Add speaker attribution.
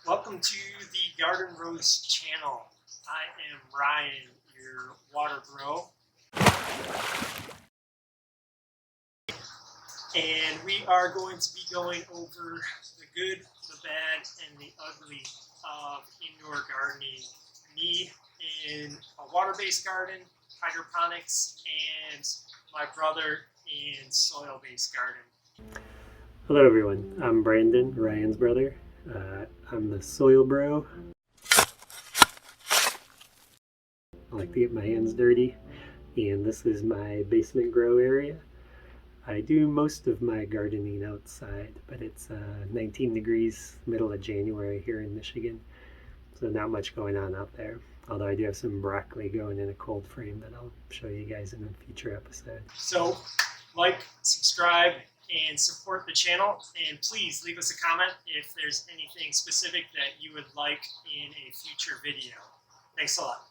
Speaker 1: Welcome to the Garden Rose channel. I am Ryan, your water bro, and we are going to be going over the good, the bad, and the ugly of indoor gardening. Me in a water-based garden, hydroponics, and my brother in soil-based garden.
Speaker 2: Hello everyone, I'm Brandon, Ryan's brother. I'm the soil bro. I like to get my hands dirty, and this is my basement grow area. I do most of my gardening outside, but it's 19 degrees, middle of January here in Michigan, so not much going on out there. Although I do have some broccoli going in a cold frame that I'll show you guys in a future episode.
Speaker 1: So, like, subscribe, and support the channel, and please leave us a comment if there's anything specific that you would like in a future video. Thanks a lot.